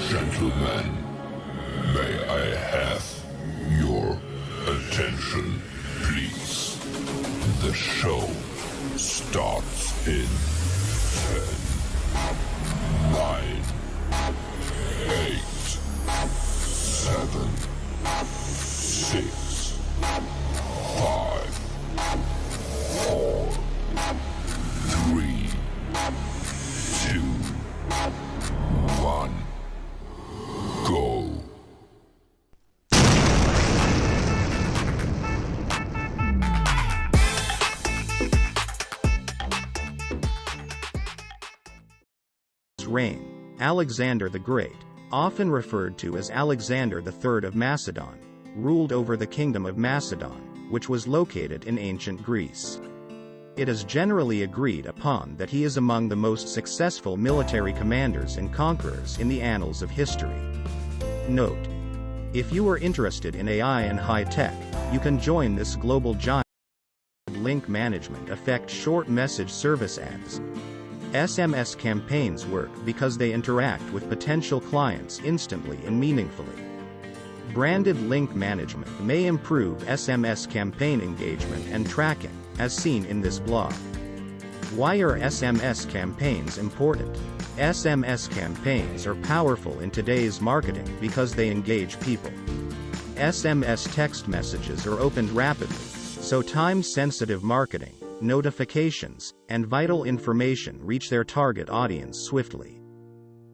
Gentlemen, may I have your attention, please? The show starts in 10, 9, 8, 7, 6, 5, 4, 3, 2, 1, go. Reign, Alexander the Great, often referred to as Alexander III of Macedon, ruled over the kingdom of Macedon, which was located in ancient Greece. It is generally agreed upon that he is among the most successful military commanders and conquerors in the annals of history. Note: if you are interested in AI and high-tech, you can join this global giant. Link management affect short message service ads. SMS campaigns work because they interact with potential clients instantly and meaningfully. Branded link management may improve SMS campaign engagement and tracking, as seen in this blog. Why are SMS campaigns important? SMS campaigns are powerful in today's marketing because they engage people. SMS text messages are opened rapidly, so time-sensitive marketing, notifications, and vital information reach their target audience swiftly.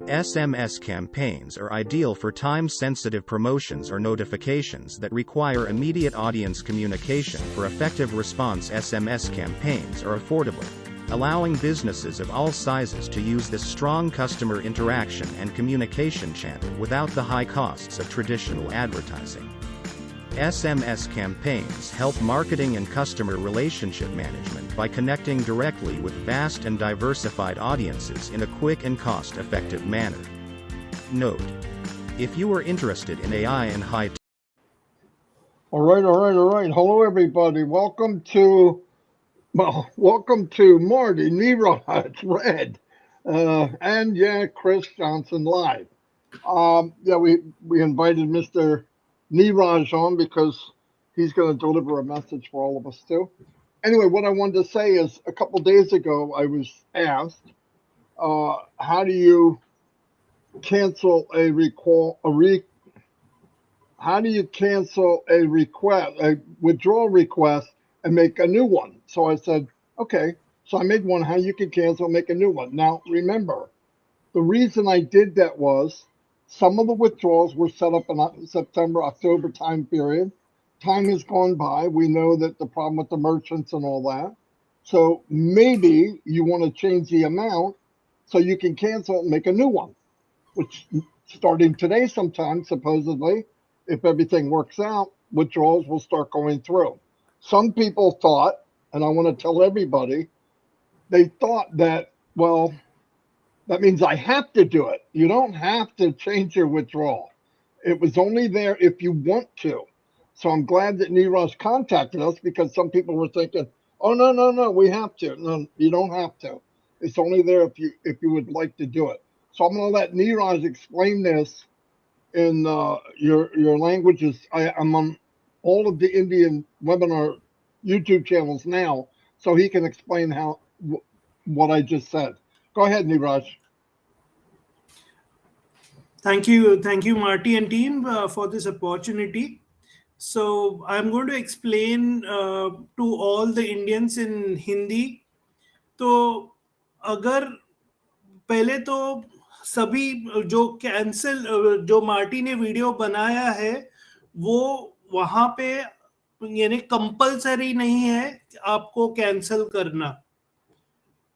SMS campaigns are ideal for time-sensitive promotions or notifications that require immediate audience communication. For effective response, SMS campaigns are affordable, allowing businesses of all sizes to use this strong customer interaction and communication channel without the high costs of traditional advertising. SMS campaigns help marketing and customer relationship management by connecting directly with vast and diversified audiences in a quick and cost-effective manner. Note: if you are interested in AI and high-tech. All right. Hello, everybody. Welcome to Marty, Niraj, Red, and Chris Johnson live. We invited Mr. Niraj on because he's going to deliver a message for all of us too. Anyway, what I wanted to say is, a couple days ago I was asked, how do you cancel a withdrawal request and make a new one? So I said, okay. So I made one, how you can cancel, make a new one. Now, remember, the reason I did that was some of the withdrawals were set up in September, October time period. Time has gone by. We know that the problem with the merchants and all that. So maybe you want to change the amount so you can cancel and make a new one, which starting today sometime, supposedly, if everything works out, withdrawals will start going through. Some people thought, and I want to tell everybody, they thought that, well, that means I have to do it. You don't have to change your withdrawal. It was only there if you want to. So I'm glad that Niraj contacted us, because some people were thinking, oh, no, we have to. No, you don't have to. It's only there if you would like to do it. So I'm going to let Niraj explain this in your languages. I'm on all of the Indian webinar YouTube channels now, so he can explain what I just said. Go ahead, Niraj. Thank you, Marty and team, for this opportunity. So I'm going to explain to all the Indians in Hindi. तो अगर पहले तो सभी जो Marty ने video बनाया है वो वहां पे यानी कंपलसरी नहीं है आपको कैंसिल करना.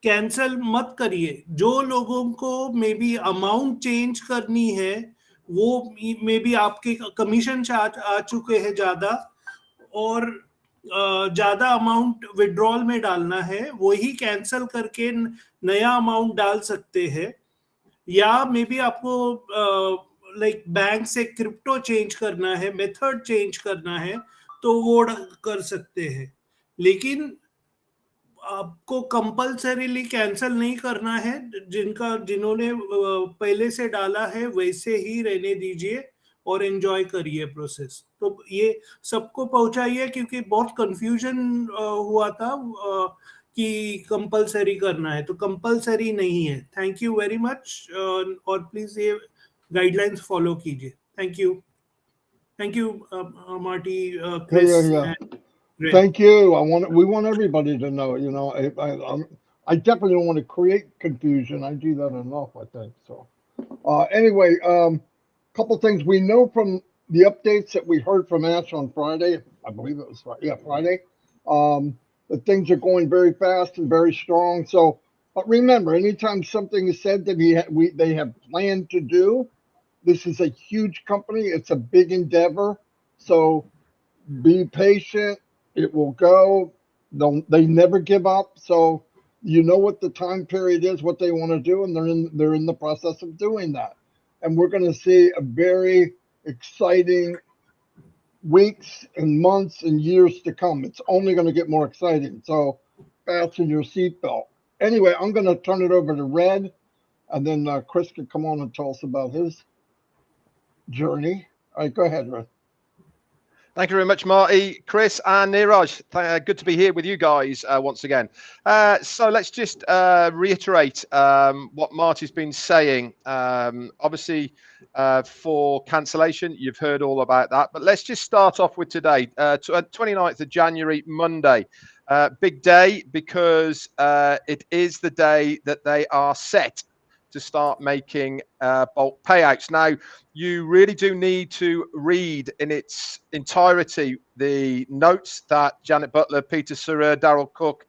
कैंसिल मत करिए. जो लोगों को मे बी अमाउंट चेंज करनी है, वो मे बी आपके कमीशन आ चुके हैं ज्यादा और ज्यादा अमाउंट विड्रॉल में डालना है, वही कैंसिल करके नया अमाउंट डाल सकते हैं. या मे बी आपको लाइक बैंक से क्रिप्टो चेंज करना है, मेथड चेंज करना है, तो वो कर सकते हैं. लेकिन आपको कंपल्सरीली कैंसिल नहीं करना है, जिन्होंने पहले से डाला है वैसे ही रहने दीजिए और एंजॉय करिए प्रोसेस। तो ये सबको पहुंचाइए, क्योंकि बहुत कंफ्यूजन हुआ था कि कंपल्सरी करना है, तो कंपल्सरी नहीं है। थैंक यू वेरी मच, और प्लीज ये गाइडलाइंस फॉलो कीजिए। Thank you Marty, Chris Yeah. And Ray. Thank you. We want everybody to know. You know, I definitely don't want to create confusion. I do that enough, I think. So, anyway, couple things we know from the updates that we heard from Ash on Friday. I believe it was Friday. Yeah, Friday. That things are going very fast and very strong. So, but remember, anytime something is said that they have planned to do, this is a huge company. It's a big endeavor. So be patient. It will go. They never give up. So you know what the time period is, what they want to do, and they're in the process of doing that. And we're going to see a very exciting weeks and months and years to come. It's only going to get more exciting. So fasten your seatbelt. Anyway, I'm going to turn it over to Red, and then Chris can come on and tell us about his journey. All right, go ahead, Red. Thank you very much, Marty, Chris, and Neeraj. Good to be here with you guys once again. So let's just reiterate what Marty's been saying. Obviously, for cancellation, you've heard all about that. But let's just start off with today, 29th of January, Monday. Big day because it is the day that they are set to start making bulk payouts. Now, you really do need to read in its entirety the notes that Janet Butler, Peter Surrer, Daryl Cook,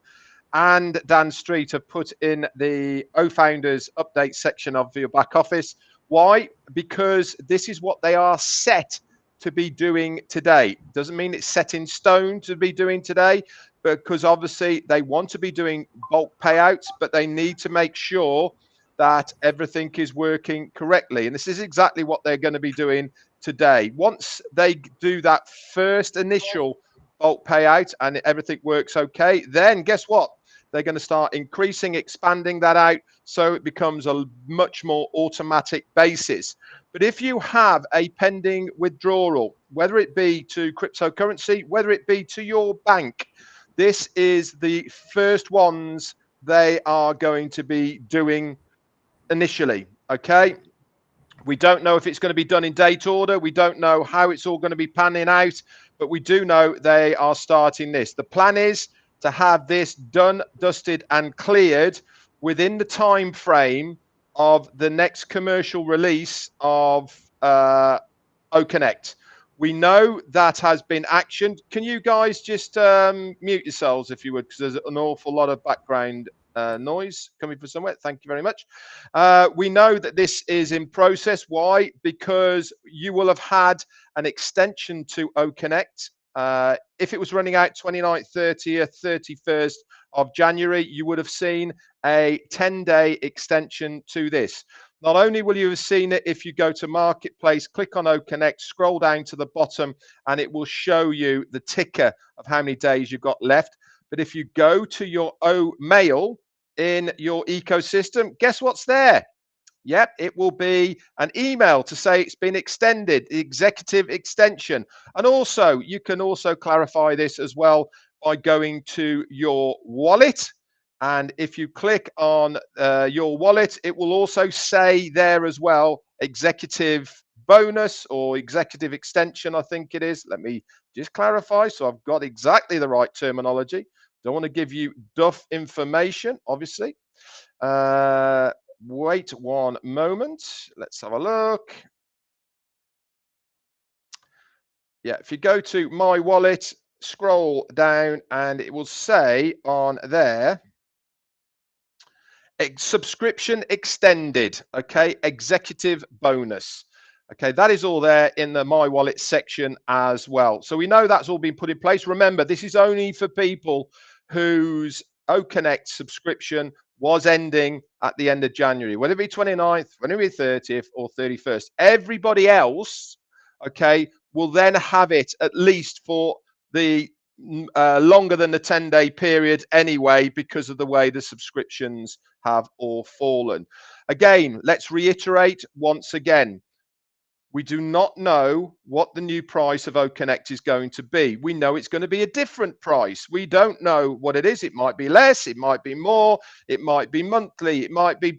and Dan Street have put in the O-Founders update section of your back office. Why? Because this is what they are set to be doing today. Doesn't mean it's set in stone to be doing today, because obviously they want to be doing bulk payouts, but they need to make sure that everything is working correctly. And this is exactly what they're going to be doing today. Once they do that first initial bulk payout and everything works okay, then guess what? They're going to start increasing, expanding that out, so it becomes a much more automatic basis. But if you have a pending withdrawal, whether it be to cryptocurrency, whether it be to your bank, this is the first ones they are going to be doing initially. Okay, we don't know if it's going to be done in date order. We don't know how it's all going to be panning out, but we do know they are starting this. The plan is to have this done, dusted, and cleared within the time frame of the next commercial release of OConnect. We know that has been actioned. Can you guys just mute yourselves if you would, because there's an awful lot of background noise coming from somewhere. Thank you very much. We know that this is in process. Why? Because you will have had an extension to OConnect. If it was running out 29th, 30th, 31st of January, you would have seen a 10-day extension to this. Not only will you have seen it, if you go to Marketplace, click on OConnect, scroll down to the bottom, and it will show you the ticker of how many days you've got left. But if you go to your mail in your ecosystem, guess what's there? Yep, it will be an email to say it's been extended, the executive extension. And also, you can also clarify this as well by going to your wallet. And if you click on your wallet, it will also say there as well, executive bonus or executive extension, I think it is. Let me just clarify so I've got exactly the right terminology. Don't want to give you duff information, obviously. Wait one moment. Let's have a look. Yeah, if you go to my wallet, scroll down, and it will say on there, subscription extended. Okay, executive bonus. Okay, that is all there in the My Wallet section as well. So we know that's all been put in place. Remember, this is only for people whose OConnect subscription was ending at the end of January, whether it be 29th, whether it be 30th or 31st. Everybody else, okay, will then have it at least for the longer than the 10-day period anyway, because of the way the subscriptions have all fallen. Again, let's reiterate once again, we do not know what the new price of OConnect is going to be. We know it's going to be a different price. We don't know what it is. It might be less, it might be more, it might be monthly, it might be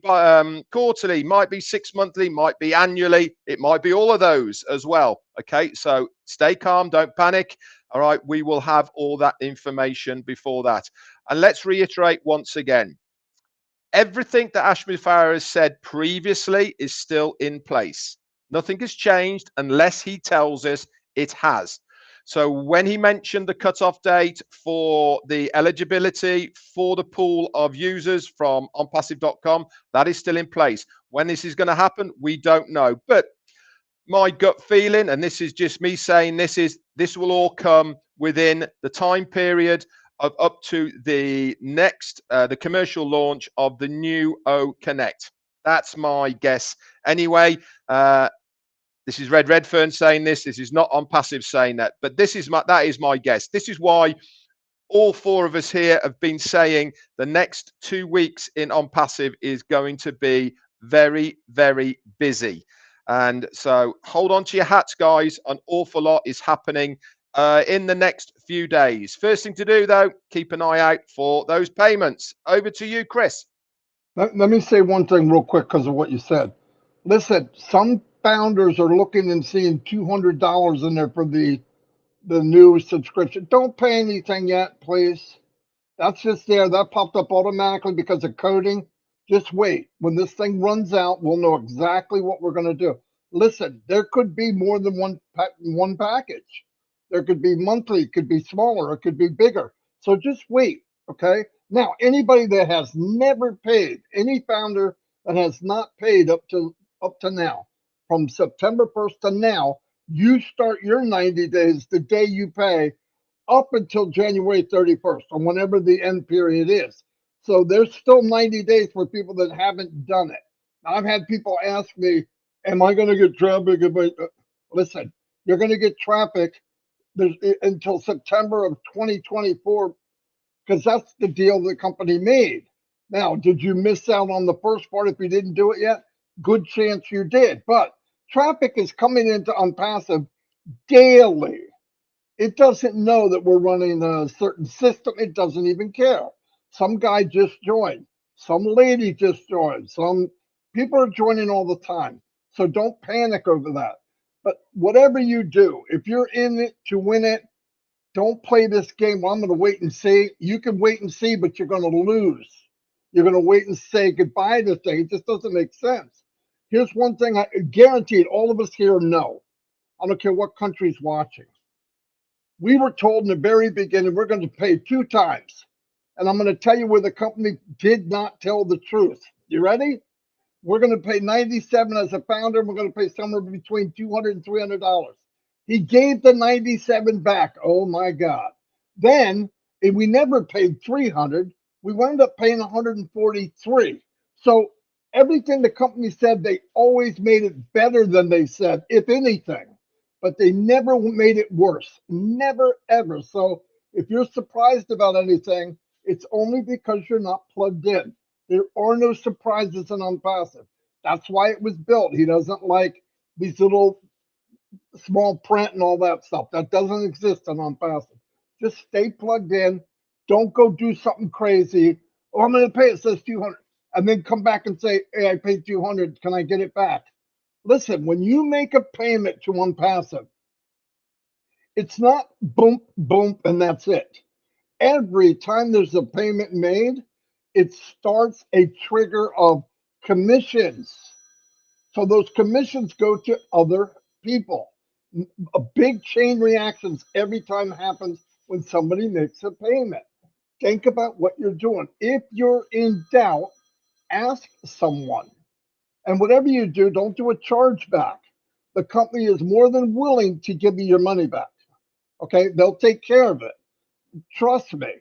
quarterly, might be 6 monthly, might be annually, it might be all of those as well. Okay, so stay calm, don't panic. All right, we will have all that information before that. And let's reiterate once again, everything that Ashmir Farah has said previously is still in place. Nothing has changed unless he tells us it has. So when he mentioned the cutoff date for the eligibility for the pool of users from ONPASSIVE.com, that is still in place. When this is going to happen, we don't know. But my gut feeling, and this is just me saying this will all come within the time period of up to the next, the commercial launch of the new OConnect. That's my guess. Anyway, this is Red Redfern saying this. This is not ONPASSIVE saying that, but that is my guess. This is why all four of us here have been saying the next 2 weeks in ONPASSIVE is going to be very, very busy. And so hold on to your hats, guys. An awful lot is happening in the next few days. First thing to do, though, keep an eye out for those payments. Over to you, Chris. Let me say one thing real quick because of what you said. Listen, some founders are looking and seeing $200 in there for the new subscription. Don't pay anything yet, please. That's just there. That popped up automatically because of coding. Just wait. When this thing runs out, we'll know exactly what we're going to do. Listen, there could be more than one package. There could be monthly, it could be smaller, it could be bigger. So just wait, okay? Now, anybody that has never paid, any founder that has not paid up to now, from September 1st to now, you start your 90 days the day you pay up until January 31st, or whenever the end period is. So there's still 90 days for people that haven't done it. Now, I've had people ask me, am I going to get traffic? Listen, you're going to get traffic until September of 2024, because that's the deal the company made. Now, did you miss out on the first part if you didn't do it yet? Good chance you did. But traffic is coming into ONPASSIVE daily. It doesn't know that we're running a certain system. It doesn't even care. Some guy just joined. Some lady just joined. Some people are joining all the time. So don't panic over that. But whatever you do, if you're in it to win it, don't play this game. Well, I'm going to wait and see. You can wait and see, but you're going to lose. You're going to wait and say goodbye to things. It just doesn't make sense. Here's one thing I guaranteed all of us here know. I don't care what country's watching. We were told in the very beginning we're going to pay 2 times. And I'm going to tell you where the company did not tell the truth. You ready? We're going to pay $97 as a founder. And we're going to pay somewhere between $200 and $300. He gave the 97 back. Oh my God. Then, if we never paid 300, we wound up paying 143. So everything the company said, they always made it better than they said, if anything. But they never made it worse. Never, ever. So if you're surprised about anything, it's only because you're not plugged in. There are no surprises in ONPASSIVE. That's why it was built. He doesn't like these little small print and all that stuff. That doesn't exist in ONPASSIVE. Just stay plugged in. Don't go do something crazy. Oh, I'm going to pay. It says 200. And then come back and say, hey, I paid 200. Can I get it back? Listen, when you make a payment to ONPASSIVE, it's not boom, boom, and that's it. Every time there's a payment made, it starts a trigger of commissions. So those commissions go to other people. A big chain reactions every time happens when somebody makes a payment. Think about what you're doing. If you're in doubt, ask someone. And whatever you do, don't do a chargeback. The company is more than willing to give you your money back. Okay, they'll take care of it. Trust me.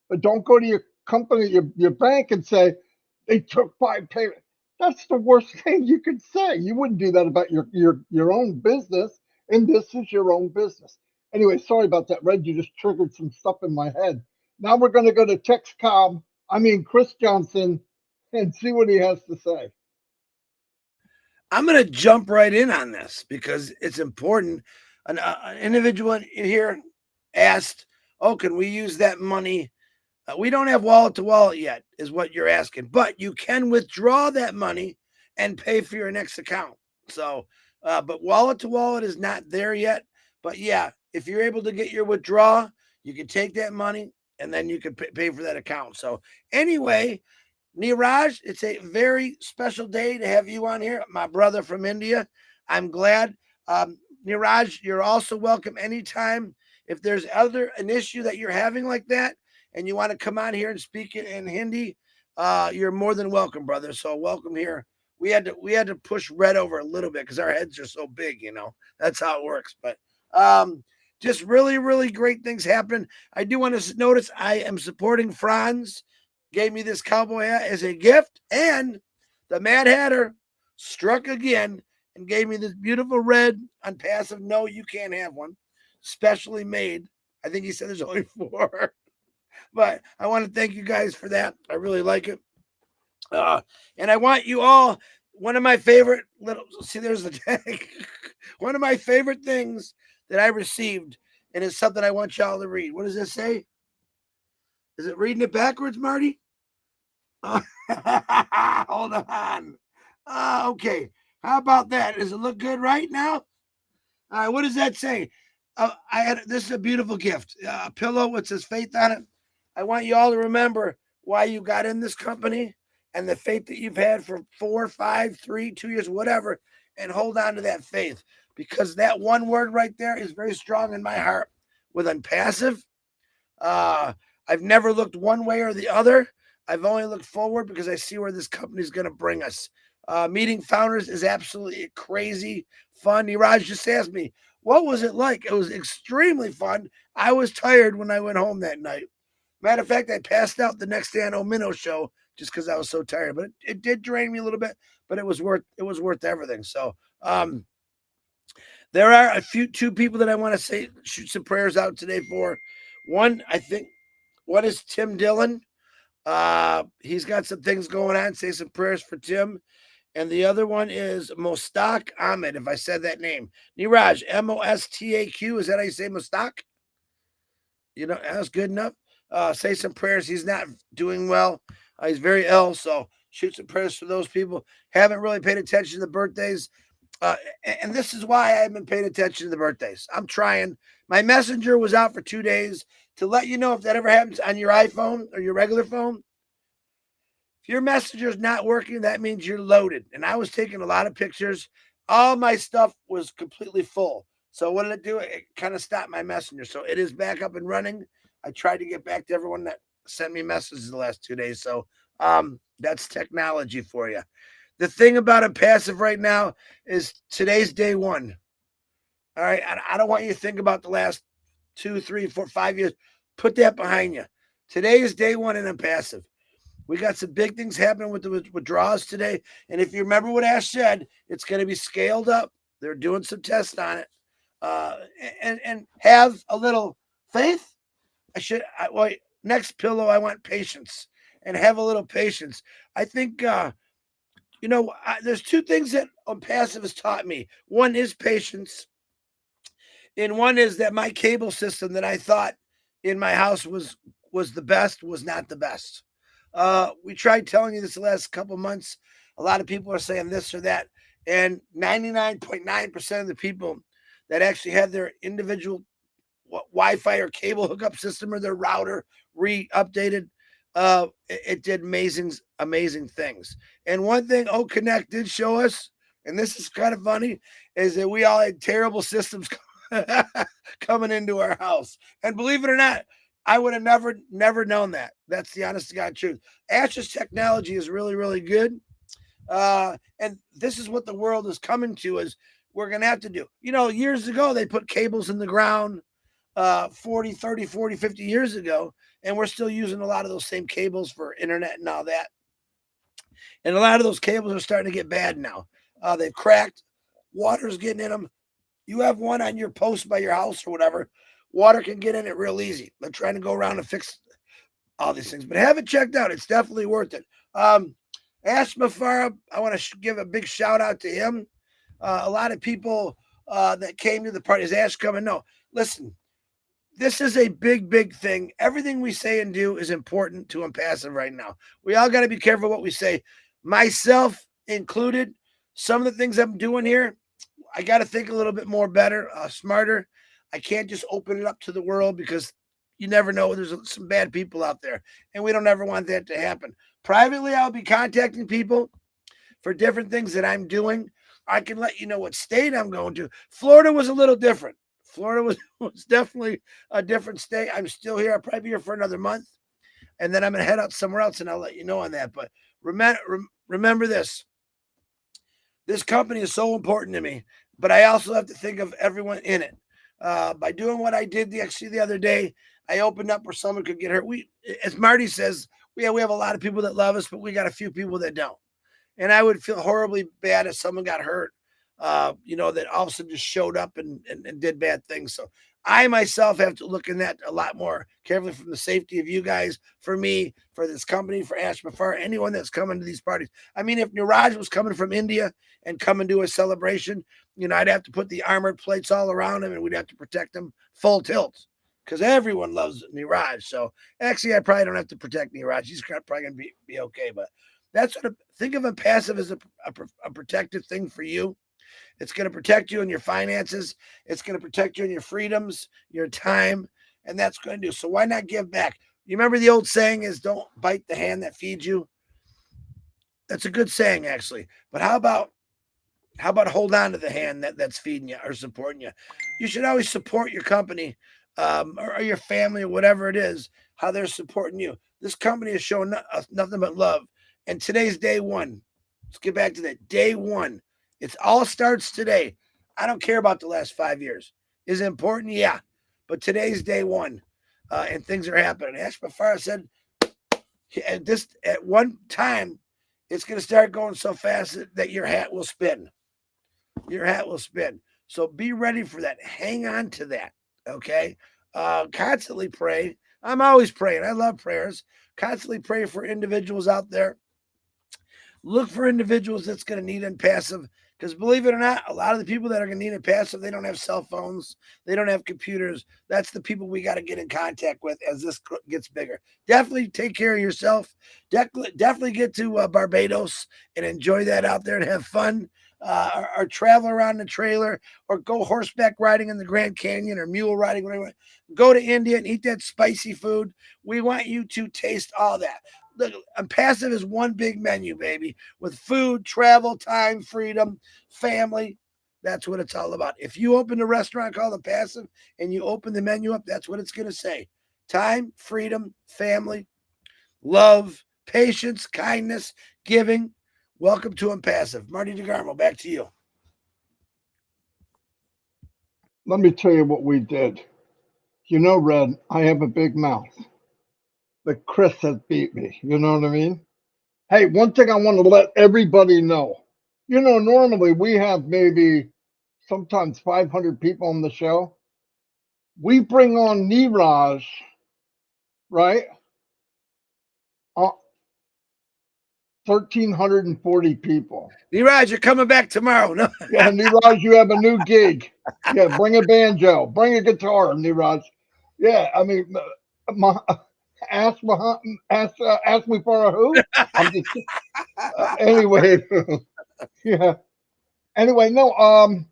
But don't go to your company, your bank, and say they took 5 payments. That's the worst thing you could say. You wouldn't do that about your own business, and this is your own business. Anyway, sorry about that, Red. You just triggered some stuff in my head. Now we're going to go to Chris Johnson, and see what he has to say. I'm going to jump right in on this because it's important. An individual in here asked, "Oh, can we use that money?" We don't have wallet to wallet yet, is what you're asking, but you can withdraw that money and pay for your next account. So, but wallet to wallet is not there yet. But yeah, if you're able to get your withdrawal, you can take that money and then you can pay for that account. So, anyway, Niraj, it's a very special day to have you on here, my brother from India. I'm glad. Niraj, you're also welcome anytime. If there's an issue that you're having like that, and you want to come on here and speak it in Hindi, you're more than welcome, brother. So welcome here. We had to push Red over a little bit because our heads are so big, That's how it works. But just really, really great things happen. I do want to notice I am supporting Franz. Gave me this cowboy hat as a gift, and the Mad Hatter struck again and gave me this beautiful red ONPASSIVE. No, you can't have one. Specially made. I think he said there's only 4. But I want to thank you guys for that. I really like it. And I want you all, one of my favorite there's the tag. One of my favorite things that I received, and it's something I want y'all to read. What does it say? Is it reading it backwards, Marty? Hold on. Okay. How about that? Does it look good right now? All right. What does that say? This is a beautiful gift. A pillow. It says faith on it. I want you all to remember why you got in this company and the faith that you've had for 4, 5, 3, 2 years, whatever, and hold on to that faith, because that one word right there is very strong in my heart. With ONPASSIVE, I've never looked one way or the other. I've only looked forward because I see where this company is going to bring us. Meeting founders is absolutely crazy fun. Niraj just asked me, what was it like? It was extremely fun. I was tired when I went home that night. Matter of fact, I passed out the next day on Omino show just because I was so tired. But it did drain me a little bit, but it was worth everything. So there are two people that I want to shoot some prayers out today for. One is Tim Dillon. He's got some things going on. Say some prayers for Tim. And the other one is Mostaq Ahmed, if I said that name. Niraj, Mostaq. Is that how you say Mostaq? That's good enough. Say some prayers. He's not doing well. He's very ill. So shoot some prayers for those people. Haven't really paid attention to the birthdays. And this is why I haven't been paying attention to the birthdays. I'm trying. My messenger was out for 2 days to let you know if that ever happens on your iPhone or your regular phone. If your messenger is not working, that means you're loaded. And I was taking a lot of pictures. All my stuff was completely full. So what did it do? It kind of stopped my messenger. So it is back up and running. I tried to get back to everyone that sent me messages the last 2 days. So that's technology for you. The thing about ONPASSIVE right now is today's day 1. All right. I don't want you to think about the last 2, 3, 4, 5 years. Put that behind you. Today is day 1 in ONPASSIVE. We got some big things happening with the withdrawals today. And if you remember what Ash said, it's going to be scaled up. They're doing some tests on it. And have a little faith. Next pillow, I want patience. And have a little patience. I think, there's 2 things that ONPASSIVE has taught me. One is patience. And one is that my cable system that I thought in my house was the best was not the best. We tried telling you this the last couple months. A lot of people are saying this or that. And 99.9% of the people that actually had their individual Wi-Fi or cable hookup system or their router re-updated, it did amazing things. And one thing OConnect did show us, and this is kind of funny, is that we all had terrible systems coming into our house. And believe it or not, I would have never known that. That's the honest to God truth. Ash's technology is really, really good. And this is what the world is coming to, is we're going to have to do. Years ago, they put cables in the ground 40, 30, 40, 50 years ago, and we're still using a lot of those same cables for internet and all that. And a lot of those cables are starting to get bad now. They've cracked. Water's getting in them. you have one on your post by your house or whatever, water can get in it real easy. They're trying to go around and fix all these things, but have it checked out. It's definitely worth it. Ash Mafara, I want to give a big shout out to him. A lot of people that came to the party. Is Ash coming? No. Listen, this is a big, big thing. Everything we say and do is important to ONPASSIVE right now. We all got to be careful what we say, myself included. Some of the things I'm doing here, I got to think a little bit more better, smarter. I can't just open it up to the world because you never know. There's some bad people out there, and we don't ever want that to happen. Privately, I'll be contacting people for different things that I'm doing. I can let you know what state I'm going to. Florida was a little different. Florida was definitely a different state. I'm still here. I'll probably be here for another month, and then I'm going to head out somewhere else, and I'll let you know on that. But remember this. This company is so important to me, but I also have to think of everyone in it. By doing what I did the other day, I opened up where someone could get hurt. As Marty says, we have a lot of people that love us, but we got a few people that don't. And I would feel horribly bad if someone got hurt, that all of a sudden just showed up and did bad things. So I myself have to look in that a lot more carefully from the safety of you guys, for me, for this company, for Ash Mafar, anyone that's coming to these parties. I mean, if Niraj was coming from India and coming to a celebration, I'd have to put the armored plates all around him and we'd have to protect him full tilt because everyone loves Niraj. So actually, I probably don't have to protect Niraj. He's probably going to be okay. But that's what think of ONPASSIVE as a protective thing for you. It's going to protect you in your finances. It's going to protect you in your freedoms, your time, and that's going to do. So why not give back? You remember the old saying is don't bite the hand that feeds you? That's a good saying, actually. But how about hold on to the hand that's feeding you or supporting you? You should always support your company or your family or whatever it is, how they're supporting you. This company is showing nothing but love. And today's day one. Let's get back to that. Day one. It all starts today. I don't care about the last 5 years. Is it important? Yeah. But today's day one, and things are happening. Ash Mafara said at one time, it's going to start going so fast that your hat will spin. Your hat will spin. So be ready for that. Hang on to that. Okay? Constantly pray. I'm always praying. I love prayers. Constantly pray for individuals out there. Look for individuals that's going to need ONPASSIVE. Because believe it or not, a lot of the people that are going to need ONPASSIVE, they don't have cell phones. They don't have computers. That's the people we got to get in contact with as this gets bigger. Definitely take care of yourself. Definitely get to Barbados and enjoy that out there and have fun. Or travel around the trailer or go horseback riding in the Grand Canyon or mule riding. Whatever. Go to India and eat that spicy food. We want you to taste all that. Look, ONPASSIVE is one big menu, baby, with food, travel, time, freedom, family. That's what it's all about. If you open a restaurant called ONPASSIVE and you open the menu up, that's what it's going to say. Time, freedom, family, love, patience, kindness, giving. Welcome to ONPASSIVE. Marty DeGarmo, back to you. Let me tell you what we did. Red, I have a big mouth. But Chris has beat me. You know what I mean? Hey, one thing I want to let everybody know. Normally we have maybe sometimes 500 people on the show. We bring on Niraj, right? 1,340 people. Niraj, you're coming back tomorrow. No. Yeah, Niraj, you have a new gig. Yeah, bring a banjo, bring a guitar, Niraj. Yeah, I mean, ask me for a who? I'm just anyway. Yeah. Anyway, no.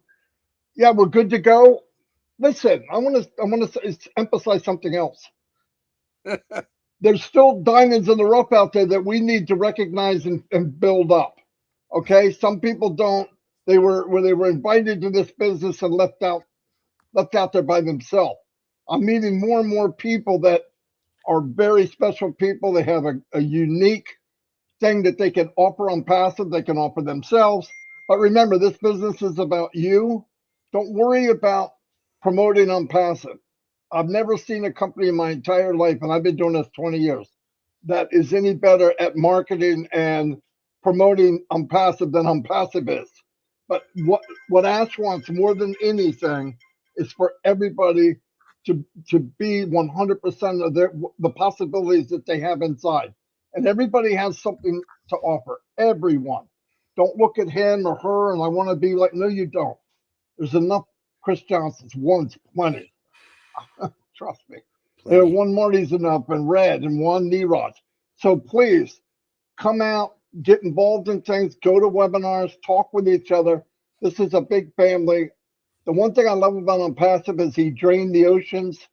Yeah, we're good to go. Listen, I want to emphasize something else. There's still diamonds in the rough out there that we need to recognize and build up. Okay, some people don't. They were invited to this business and left out there by themselves. I'm meeting more and more people that are very special people. They have a unique thing that they can offer ONPASSIVE. They can offer themselves. But remember, this business is about you. Don't worry about promoting ONPASSIVE. I've never seen a company in my entire life, and I've been doing this 20 years, that is any better at marketing and promoting ONPASSIVE than ONPASSIVE is. But what Ash wants more than anything is for everybody to be 100% of the possibilities that they have inside. And everybody has something to offer. Everyone. Don't look at him or her and I want to be like, no, you don't. There's enough Chris Johnsons. One's plenty. Trust me. Plenty. One Marty's enough, and Red, and one Niraj. So please come out, get involved in things, go to webinars, talk with each other. This is a big family. The one thing I love about ONPASSIVE is he drained the oceans.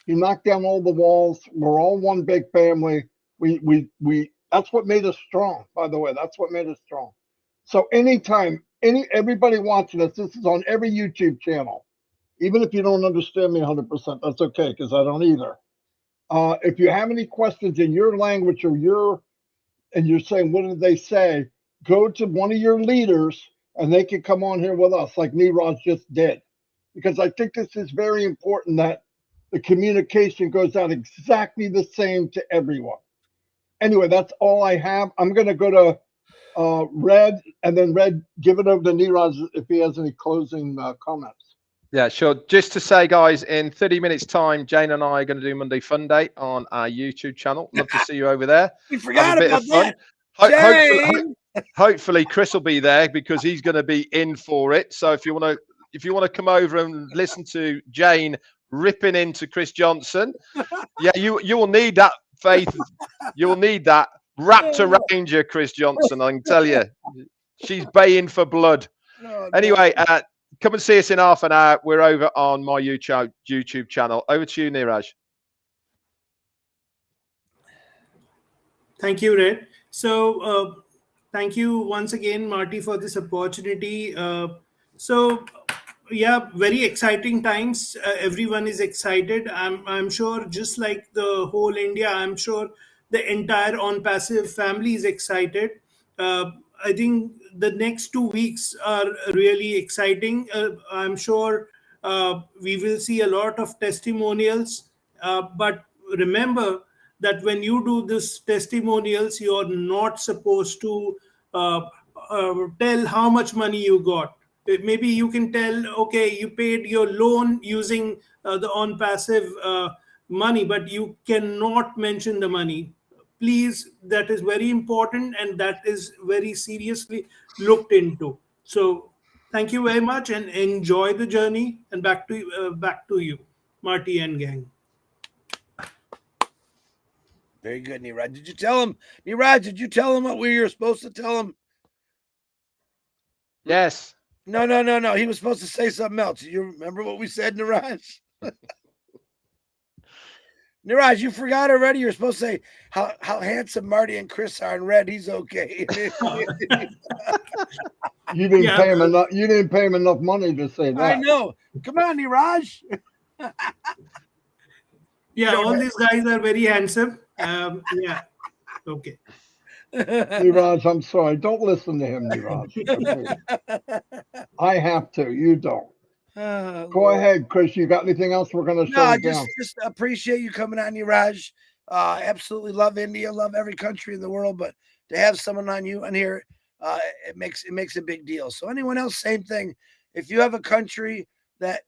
He knocked down all the walls. We're all one big family. We that's what made us strong, by the way. That's what made us strong. So anytime, everybody watching this is on every YouTube channel. Even if you don't understand me 100%, that's okay, because I don't either. If you have any questions in your language or you're saying, what did they say? Go to one of your leaders and they can come on here with us like Niraj just did. Because I think this is very important that the communication goes out exactly the same to everyone. Anyway, that's all I have. I'm going to go to Red, and then Red, give it over to Niraj if he has any closing comments. Yeah, sure. Just to say, guys, in 30 minutes' time, Jane and I are going to do Monday Fun Day on our YouTube channel. Love to see you over there. We forgot about that. Hopefully, Chris will be there because he's going to be in for it. So if you want to come over and listen to Jane ripping into Chris Johnson, yeah, you will need that, Faith. You'll need that wrapped around you, Chris Johnson. I can tell you, she's baying for blood. Oh, anyway. Come and see us in half an hour. We're over on my YouTube channel. Over to you, Niraj. Thank you, Red. So thank you once again, Marty, for this opportunity. So yeah, very exciting times. Everyone is excited. I'm sure, just like the whole India, I'm sure the entire ONPASSIVE family is excited. I think the next 2 weeks are really exciting. I'm sure we will see a lot of testimonials. But remember that when you do this testimonials, you're not supposed to tell how much money you got. Maybe you can tell, okay, you paid your loan using the ONPASSIVE money, but you cannot mention the money. Please, that is very important, and that is very seriously looked into. So thank you very much, and enjoy the journey. And back to you, Marty and gang. Very good, Niraj. Did you tell him, Niraj? Did you tell him what we were supposed to tell him? Yes. No. He was supposed to say something else. You remember what we said, Niraj? Niraj, you forgot already. You're supposed to say how handsome Marty and Chris are, and Red, he's okay. You didn't pay him enough. You didn't pay him enough money to say that. I know. Come on, Niraj. Yeah, all these guys are very handsome. Yeah. Okay. Niraj, I'm sorry. Don't listen to him, Niraj. I have to. You don't. Go ahead, Chris. You got anything else? We're going to shut it down. Just appreciate you coming on, Niraj. Absolutely love India, love every country in the world, but to have someone on here, it makes a big deal. So anyone else, same thing. If you have a country that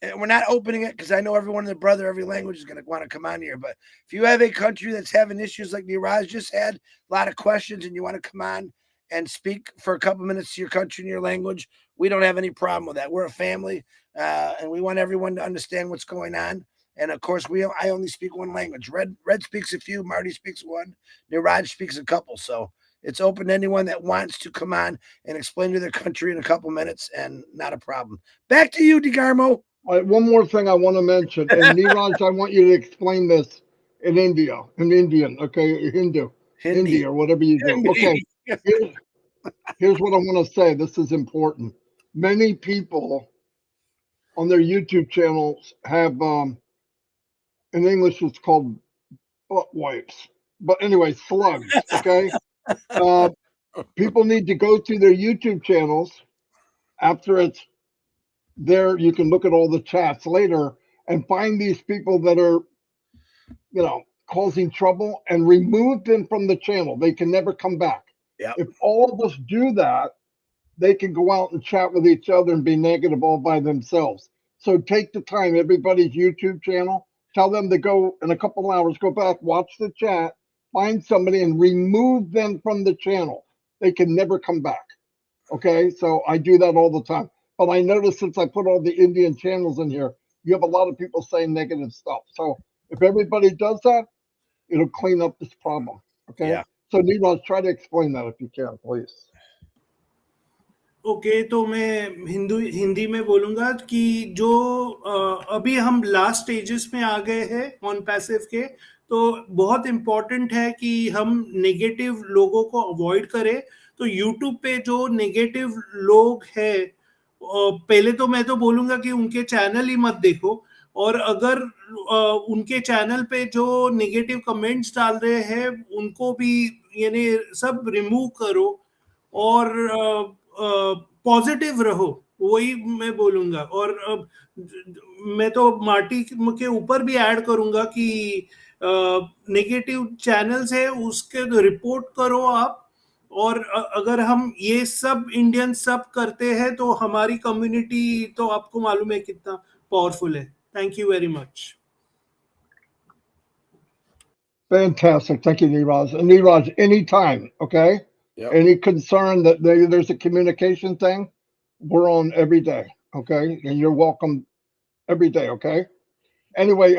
and we're not opening it because I know everyone in the brother, every language is going to want to come on here. But if you have a country that's having issues like Niraj just had, a lot of questions, and you want to come on and speak for a couple minutes to your country and your language, we don't have any problem with that. We're a family, and we want everyone to understand what's going on. And of course, I only speak one language. Red speaks a few, Marty speaks one, Niraj speaks a couple. So it's open to anyone that wants to come on and explain to their country in a couple minutes, and not a problem. Back to you, DeGarmo. All right, one more thing I want to mention, and Niraj, I want you to explain this in Indian, okay, Hindi, or whatever you do. Okay, here's what I want to say. This is important. Many people on their YouTube channels have, in English, it's called butt wipes. But anyway, slugs, okay? People need to go through their YouTube channels after it's there. You can look at all the chats later and find these people that are, causing trouble, and remove them from the channel. They can never come back. Yep. If all of us do that, they can go out and chat with each other and be negative all by themselves. So take the time, everybody's YouTube channel, tell them to go in a couple hours, go back, watch the chat, find somebody and remove them from the channel. They can never come back. Okay, so I do that all the time. But I noticed since I put all the Indian channels in here, you have a lot of people saying negative stuff. So if everybody does that, it'll clean up this problem. Okay. Yeah. So Neeraj, try to explain that if you can, please. Okay तो मैं हिंदी में बोलूँगा कि जो अभी हम last stages में आ गए हैं ऑन पैसिव के, तो बहुत इम्पोर्टेंट है कि हम नेगेटिव लोगों को अवॉइड करें. तो यूट्यूब पे जो नेगेटिव लोग हैं, पहले तो मैं तो बोलूँगा कि उनके चैनल ही मत देखो, और अगर उनके चैनल पे जो नेगेटिव कमेंट्स डाल रहे हैं उनको भी यानी सब रिमूव करो, और पॉजिटिव रहो, वही मैं बोलूंगा. और मैं तो मार्टी के ऊपर भी ऐड करूंगा कि नेगेटिव चैनल्स है उसके रिपोर्ट करो आप. और अगर हम ये सब इंडियन सब करते हैं तो हमारी कम्युनिटी तो आपको मालूम है कितना पावरफुल है. Thank you very much. Fantastic. Thank you, Neeraj. And Neeraj, anytime, okay? Yep. Any concern that there's a communication thing, we're on every day, okay? And you're welcome every day, okay? Anyway,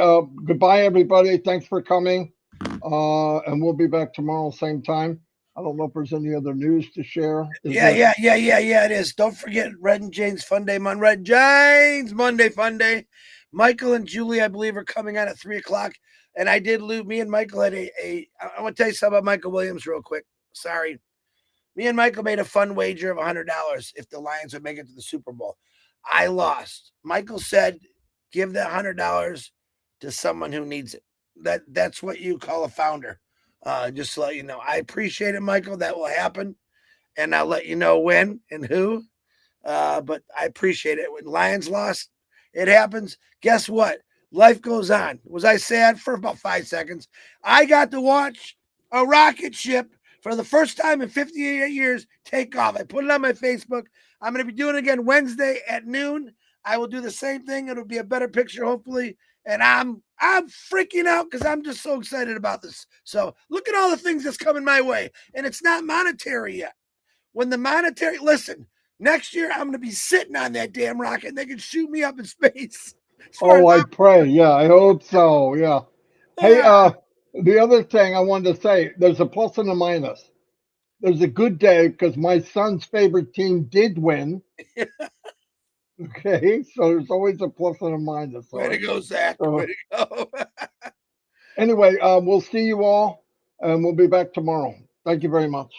goodbye, everybody. Thanks for coming. And we'll be back tomorrow, same time. I don't know if there's any other news to share. Yeah, it is. Don't forget Red and Jane's Fun Day Monday. Red Jane's Monday Fun Day. Michael and Julie, I believe, are coming on at 3:00. And I did lose. Me and Michael had I want to tell you something about Michael Williams real quick. Sorry. Me and Michael made a fun wager of $100 if the Lions would make it to the Super Bowl. I lost. Michael said, give that $100 to someone who needs it. That's what you call a founder. Just to let you know. I appreciate it, Michael. That will happen. And I'll let you know when and who. But I appreciate it. When Lions lost, it happens. Guess what? Life goes on. Was I sad for about 5 seconds? I got to watch a rocket ship for the first time in 58 years take off. I put it on my Facebook. I'm going to be doing it again Wednesday at noon. I will do the same thing. It'll be a better picture, hopefully. And I'm freaking out because I'm just so excited about this. So look at all the things that's coming my way. And it's not monetary yet. When the monetary, listen, next year I'm going to be sitting on that damn rocket and they can shoot me up in space. Oh, I pray. Yeah, I hope so. Yeah. Hey, the other thing I wanted to say, there's a plus and a minus. There's a good day because my son's favorite team did win. Okay, so there's always a plus and a minus. Way to go, Zach. Way to go. Anyway, we'll see you all, and we'll be back tomorrow. Thank you very much.